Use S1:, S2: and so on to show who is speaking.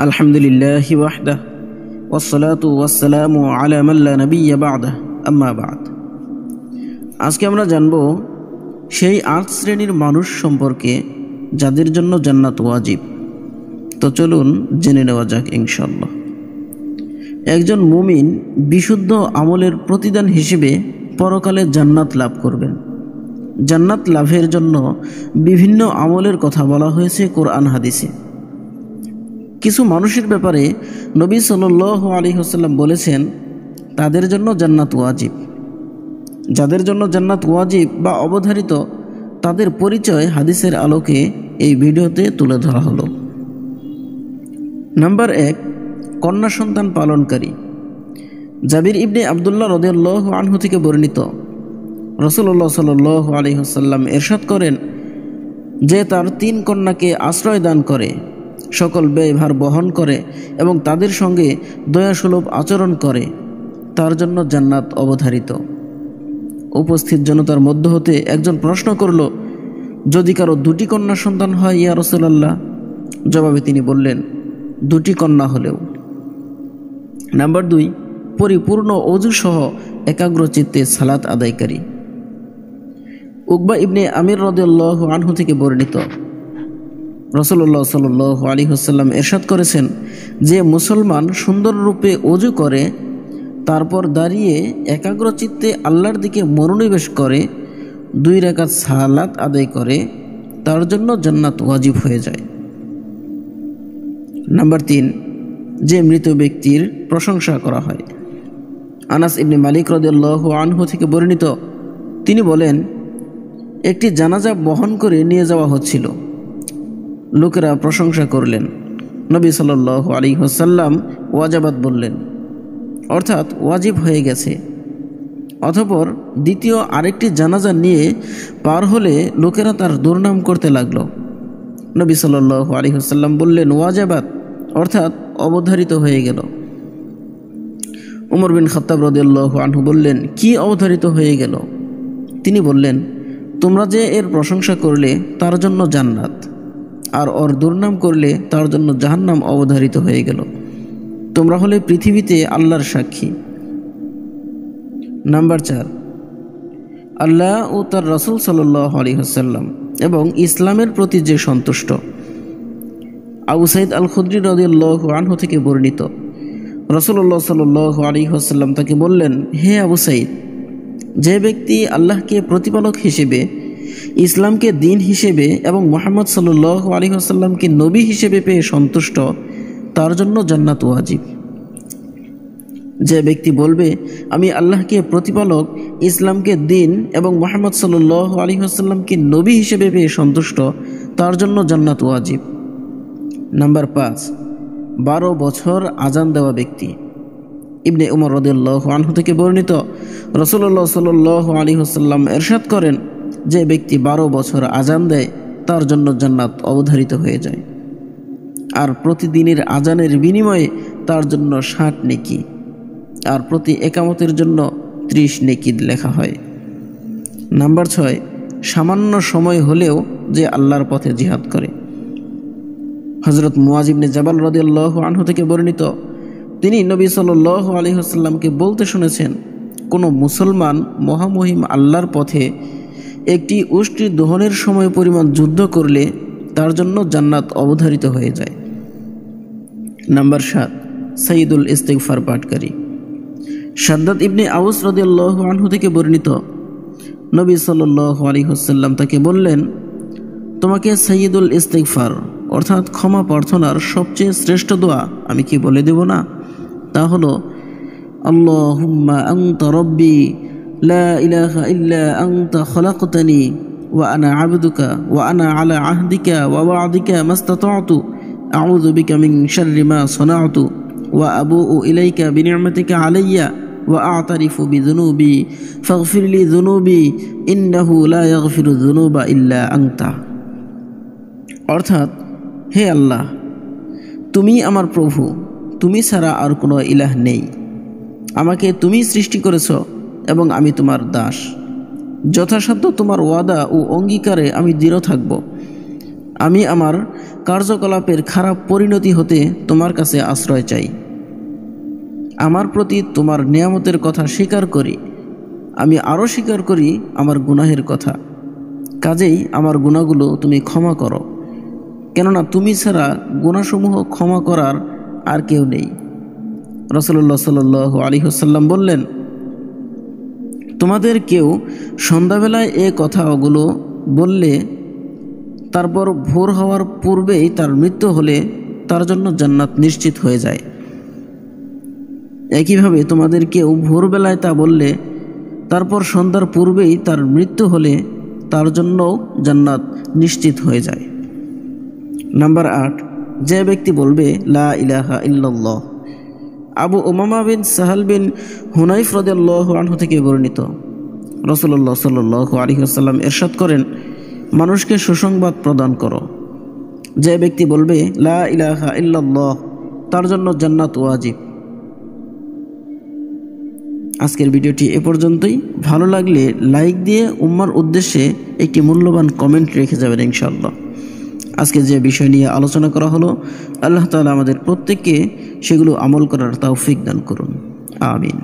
S1: আলহামদুলিল্লাহি ওয়াহদাহ ওয়াসসালাতু ওয়াসসালামু আলা মান লা নাবিয়্যা বা'দাহ আম্মা বা'দ। আজকে আমরা জানব সেই ৮ শ্রেণীর মানুষ সম্পর্কে যাদের জন্য জান্নাত ওয়াজিব। তো চলুন জেনে নেওয়া যাক ইনশাআল্লাহ। একজন মুমিন বিশুদ্ধ আমলের প্রতিদান হিসেবে পরকালে জান্নাত লাভ করবেন। জান্নাত লাভের জন্য বিভিন্ন আমলের কথা বলা হয়েছে কোরআন হাদিসে। কিছু মানুষের ব্যাপারে নবী সাল্লাল্লাহু আলাইহি ওয়াসাল্লাম বলেছেন তাদের জন্য জান্নাত ওয়াজিব। যাদের জন্য জান্নাত ওয়াজিব বা অবধারিত তাদের পরিচয় হাদিসের আলোকে এই ভিডিওতে তুলে ধরা হলো। নাম্বার ১, কন্যা সন্তান পালনকারী। জাবির ইবনে আব্দুল্লাহ রাদিয়াল্লাহু আনহু থেকে বর্ণিত, রাসূলুল্লাহ সাল্লাল্লাহু আলাইহি ওয়াসাল্লাম ইরশাদ করেন যে তার ৩ কন্যাকে আশ্রয় দান করে, সকল ব্যয়ভার বহন করে এবং তাদের সঙ্গে দয়াসুলভ আচরণ করে, তার জন্য জান্নাত অবধারিত। উপস্থিত জনতার মধ্য হতে একজন প্রশ্ন করল, যদি কারো 2টি কন্যা সন্তান হয় ইয়া রাসূলুল্লাহ? জবাবে তিনি বললেন, 2টি কন্যা হলেও। নাম্বার 2, পরিপূর্ণ ওযু সহ একাগ্রচিত্তে সালাত আদায়কারী। উকবা ইবনে আমির রাদিয়াল্লাহু আনহু থেকে বর্ণিত, রাসূলুল্লাহ সাল্লাল্লাহু আলাইহি ওয়াসাল্লাম ইরশাদ করেছেন যে মুসলমান সুন্দর রূপে ওযু করে, তারপর দাঁড়িয়ে একাগ্রচিত্তে আল্লাহর দিকে মনোনিবেশ করে, 2 রাকাত সালাত আদায় করে, তার জন্য জান্নাত ওয়াজিব হয়ে যায়। নাম্বার 3, যে মৃত ব্যক্তির প্রশংসা করা হয়। আনাস ইবনে মালিক রাদিয়াল্লাহু আনহু থেকে বর্ণিত, তিনি বলেন, একটি জানাজা বহন করে নিয়ে যাওয়া হচ্ছিল। লোকেরা প্রশংসা করলেন। নবী সাল্লাল্লাহু আলাইহি ওয়াসাল্লাম ওয়াজাবাত বললেন, অর্থাৎ ওয়াজিব হয়ে গেছে। অতঃপর দ্বিতীয় আরেকটি জানাজা নিয়ে পার হলে লোকেরা তার দুর্নাম করতে লাগলো। নবী সাল্লাল্লাহু আলাইহি ওয়াসাল্লাম বললেন, ওয়াজাবাত, অর্থাৎ অবধারিত হয়ে গেল। উমর বিন খাত্তাব রাদিয়াল্লাহু আনহু বললেন, কি অবধারিত হয়ে গেল? তিনি বললেন, তোমরা যে এর প্রশংসা করলে তার জন্য জান্নাত, আর ওর দুর্নাম করলে তার জন্য জাহান্নাম অবধারিত হয়ে গেল। তোমরা হলে পৃথিবীতে আল্লাহর সাক্ষী। নাম্বার 4, আল্লাহ ও তার রাসূল সাল্লাল্লাহু আলাইহি ওয়াসাল্লাম এবং ইসলামের প্রতি যে সন্তুষ্ট। আবু সাঈদ আল খুদরি রাদিয়াল্লাহু আনহু থেকে বর্ণিত, রাসূলুল্লাহ সাল্লাল্লাহু আলাইহি ওয়াসাল্লাম তাকে বললেন, হে আবু সাঈদ, যে ব্যক্তি আল্লাহকে প্রতিপালক হিসেবে, ইসলামকে দিন হিসেবে এবং মুহাম্মদ সাল্লাল্লাহু আলাইহি ওয়াসাল্লামকে নবী হিসেবে পেয়ে সন্তুষ্ট, তার জন্য জান্নাত ওয়াজিব। যে ব্যক্তি বলবে আমি আল্লাহকে প্রতিপালক, ইসলামকে দিন এবং মুহাম্মদ সাল্লাল্লাহু আলাইহি ওয়াসাল্লামকে নবী হিসেবে পেয়ে সন্তুষ্ট, তার জন্য জান্নাত ওয়াজিব। নাম্বার 5, 12 বছর আজান দেওয়া ব্যক্তি। ইবনে উমর রাদিয়াল্লাহু আনহু থেকে বর্ণিত, রাসূলুল্লাহ সাল্লাল্লাহু আলাইহি ওয়াসাল্লাম ইরশাদ করেন, যে ব্যক্তি 12 বছর আজান দেয় তার জন্য জান্নাত অবধারিত হয়ে যায়, আর প্রতিদিনের আজানের বিনিময়ে তার জন্য 60 নেকি, আর প্রতি একামতের জন্য 30 নেকি লেখা হয়। নাম্বার 6, সামান্য সময় হলেও যে আল্লাহর পথে জিহাদ করে। হযরত মুয়াজ ইবনে জাবাল রাদিয়াল্লাহু আনহু থেকে বর্ণিত, তিনি নবী সাল্লাল্লাহু আলাইহি ওয়াসাল্লামকে বলতে শুনেছেন, কোনো মুসলমান মহামহিম আল্লাহর পথে একটি উষ্ট্রি দহনের সময় পরিমাণ যুদ্ধ করলে তার জন্য জান্নাত অবধারিত হয়ে যায়। নাম্বার 7, সাইয়্যিদুল ইস্তিগফার পাঠকারী। শাদ্দাদ ইবনে আউস রাদিয়াল্লাহু আনহু থেকে বর্ণিত, নবী সাল্লাল্লাহু আলাইহি ওয়াসাল্লাম তাকে বললেন, তোমাকে সাইয়্যিদুল ইস্তিগফার অর্থাৎ ক্ষমা প্রার্থনার সবচেয়ে শ্রেষ্ঠ দোয়া আমি কি বলে দেব না? তা হলো, আল্লাহুম্মা আনতা রাব্বি লা ইলাহা ইল্লা আনতা খলাকতানি ওয়া আনা আবদুকা ওয়া আনা আলা আহদিকা ওয়া ওয়া'দিকা মাস্তাতা'তু আউযু বিকা মিন শাররি মা সানা'তু ওয়া আবুউ ইলাইকা বিনি'মাতিকা আলাইয়া ওয়া আ'তারিফু বিযুনুবি ফাগফিরলি যুনুবি ইন্নাহু লা ইয়াগফিরু যুনুবা ইল্লা আনতা। অর্থাৎ, হে আল্লাহ, তুমি আমার প্রভু, তুমি ছাড়া আর কোনো ইলাহ নেই, আমাকে তুমি সৃষ্টি করেছ এবং আমি তোমার দাস। যথাসাধ্য তোমার ওয়াদা ও অঙ্গীকারে আমি দৃঢ় থাকব। আমি আমার কার্যকলাপের খারাপ পরিণতি হতে তোমার কাছে আশ্রয় চাই। আমার প্রতি তোমার নিয়ামতের কথা স্বীকার করি, আমি আরও স্বীকার করি আমার গুনাহের কথা। কাজেই আমার গুনাহগুলো তুমি ক্ষমা করো, কেননা তুমি ছাড়া গুনাহসমূহ ক্ষমা করার আর কেউ নেই। রাসূলুল্লাহ সাল্লাল্লাহু আলাইহি ওয়াসাল্লাম বললেন, তোমাদের কেউ সন্ধ্যাবেলায় এ কথাগুলো বললে তারপর ভোর হওয়ার পূর্বেই তার মৃত্যু হলে তার জন্য জান্নাত নিশ্চিত হয়ে যায়। একইভাবে তোমাদের কেউ ভোরবেলায় তা বললে তারপর সন্ধ্যার পূর্বেই তার মৃত্যু হলে তার জন্যও জান্নাত নিশ্চিত হয়ে যায়। নাম্বার 8, যে ব্যক্তি বলবে লা ইলাহা ইল্লাল্লাহ। আবু উমামা বিন সাহাল বিন হুনাইফ রাদিয়াল্লাহু আনহু থেকে বর্ণিত, রাসূলুল্লাহ সাল্লাল্লাহু আলাইহি ওয়াসাল্লাম ইরশাদ করেন, মানুষকে সুসংবাদ প্রদান করো। যে ব্যক্তি বলবে লা ইলাহা ইল্লাল্লাহ তার জন্য জান্নাত ওয়াজিব। আজকের ভিডিওটি এ পর্যন্তই। ভালো লাগলে লাইক দিয়ে উম্মার উদ্দেশ্যে একটি মূল্যবান কমেন্ট রেখে যাবেন ইনশাআল্লাহ। আজকে যে বিষয় নিয়ে আলোচনা করা হলো, আল্লাহ তাআলা আমাদের প্রত্যেককে সেগুলো আমল করার তৌফিক দান করুন। আমিন।